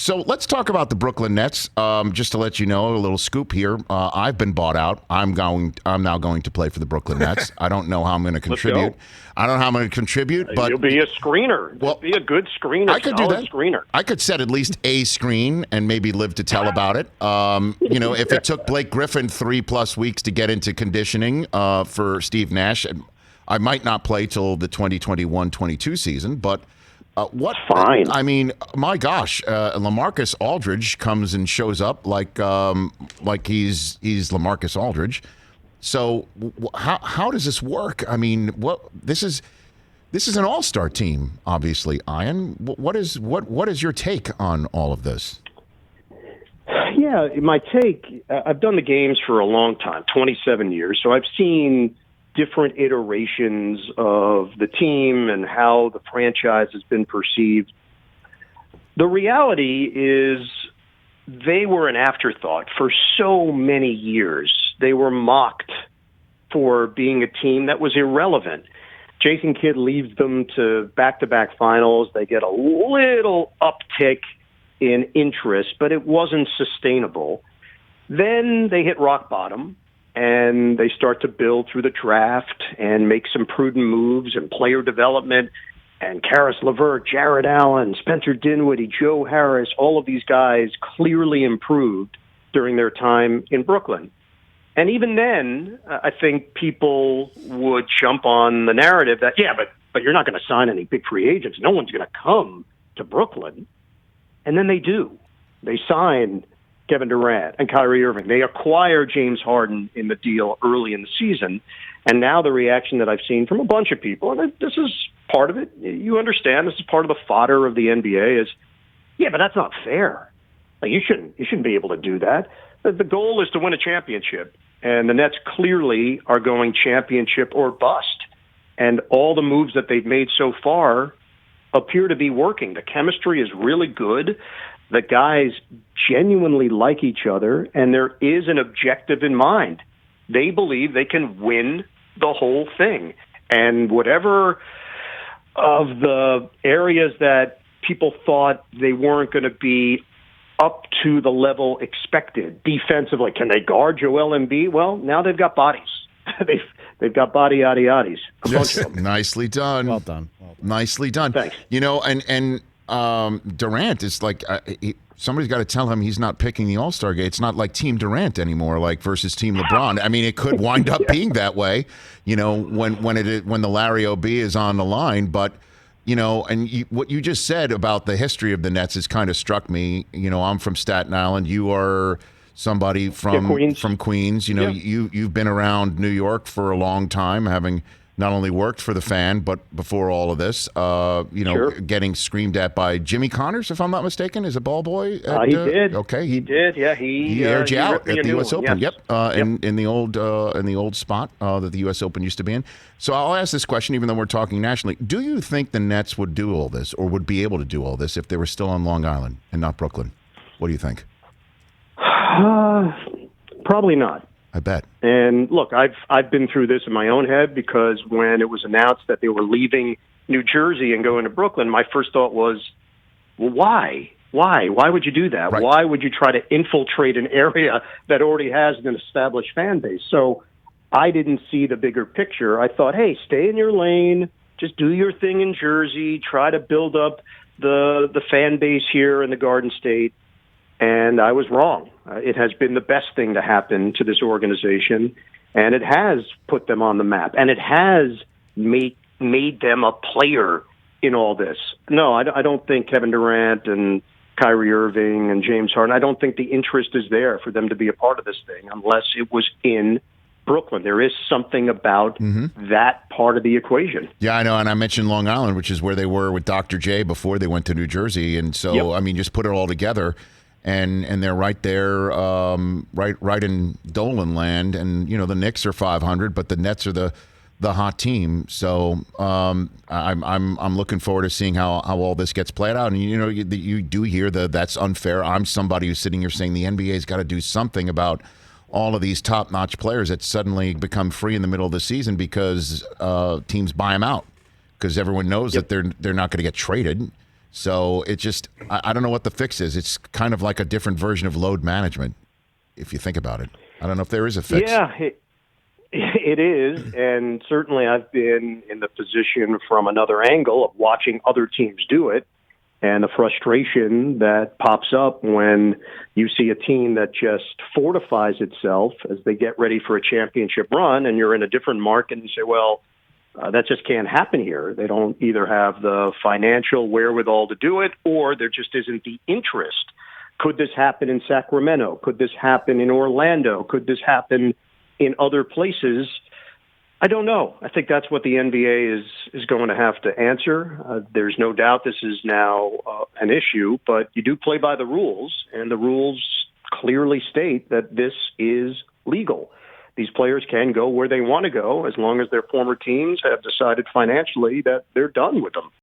So let's talk about the Brooklyn Nets. Just to let you know, a little scoop here. I've been bought out. I'm now going to play for the Brooklyn Nets. I don't know how I'm going to contribute. I don't know how I'm going to contribute, but you'll be a screener. Well, be a good screener. I could do that. Screener. I could set at least a screen and maybe live to tell about it. If it took Blake Griffin 3+ weeks to get into conditioning for Steve Nash, I might not play till the 2021-22 season, but. What? Fine. I mean, my gosh, LaMarcus Aldridge comes and shows up like he's LaMarcus Aldridge. So how does this work? I mean, this is an all-star team, obviously. Ian, what is your take on all of this? Yeah, my take. I've done the games for a long time, 27 years, so I've seen different iterations of the team and how the franchise has been perceived. The reality is they were an afterthought for so many years. They were mocked for being a team that was irrelevant. Jason Kidd leads them to back-to-back finals. They get a little uptick in interest, but it wasn't sustainable. Then they hit rock bottom. And they start to build through the draft and make some prudent moves and player development. And Karis LeVert, Jared Allen, Spencer Dinwiddie, Joe Harris, all of these guys clearly improved during their time in Brooklyn. And even then, I think people would jump on the narrative that, but you're not going to sign any big free agents. No one's going to come to Brooklyn. And then they do. They sign Kevin Durant and Kyrie Irving. They acquire James Harden in the deal early in the season. And now the reaction that I've seen from a bunch of people, and this is part of it, you understand, this is part of the fodder of the NBA is, but that's not fair. Like, you shouldn't be able to do that. The goal is to win a championship. And the Nets clearly are going championship or bust. And all the moves that they've made so far appear to be working. The chemistry is really good. The guys genuinely like each other, and there is an objective in mind. They believe they can win the whole thing. And whatever of the areas that people thought they weren't going to be up to the level expected defensively, can they guard Joel Embiid? Well, now they've got bodies. They've got body yaddy yaddies. Nicely done. Well done. Nicely done. Thanks. And Durant is like somebody's got to tell him he's not picking the All-Star game. It's not like Team Durant anymore, like versus Team LeBron. I mean, it could wind up being that way, when the Larry O.B. is on the line. But what you just said about the history of the Nets has kind of struck me. I'm from Staten Island. You are somebody from Queens. You've been around New York for a long time, having not only worked for the Fan, but before all of this, Sure. getting screamed at by Jimmy Connors, if I'm not mistaken, as a ball boy. He did. Okay, he did. Yeah, he aired you out at the U.S. Open. Yes. Yep, in the old spot that the U.S. Open used to be in. So I'll ask this question, even though we're talking nationally. Do you think the Nets would do all this, or would be able to do all this, if they were still on Long Island and not Brooklyn? What do you think? Probably not. I bet. And look, I've been through this in my own head, because when it was announced that they were leaving New Jersey and going to Brooklyn, my first thought was, well, why? Why would you do that? Right. Why would you try to infiltrate an area that already has an established fan base? So I didn't see the bigger picture. I thought, hey, stay in your lane, just do your thing in Jersey, try to build up the fan base here in the Garden State. And I was wrong. It has been the best thing to happen to this organization, and it has put them on the map, and it has made them a player in all this. No, I don't think Kevin Durant and Kyrie Irving and James Harden, I don't think the interest is there for them to be a part of this thing unless it was in Brooklyn. There is something about that part of the equation. Yeah, I know, and I mentioned Long Island, which is where they were with Dr. J before they went to New Jersey, and so, yep. I mean, just put it all together. And they're right there, right in Dolan land, and the Knicks are 500, but the Nets are the hot team. So I'm looking forward to seeing how all this gets played out. And you do hear that's unfair. I'm somebody who's sitting here saying the NBA's got to do something about all of these top-notch players that suddenly become free in the middle of the season because teams buy them out, because everyone knows that they're not going to get traded. So it just, I don't know what the fix is. It's kind of like a different version of load management, if you think about it. I don't know if there is a fix. Yeah, it is. And certainly I've been in the position from another angle of watching other teams do it. And the frustration that pops up when you see a team that just fortifies itself as they get ready for a championship run, and you're in a different market and you say, well, that just can't happen here. They don't either have the financial wherewithal to do it, or there just isn't the interest. Could this happen in Sacramento? Could this happen in Orlando? Could this happen in other places? I don't know. I think that's what the NBA is going to have to answer. There's no doubt this is now an issue, but you do play by the rules, and the rules clearly state that this is legal. These players can go where they want to go as long as their former teams have decided financially that they're done with them.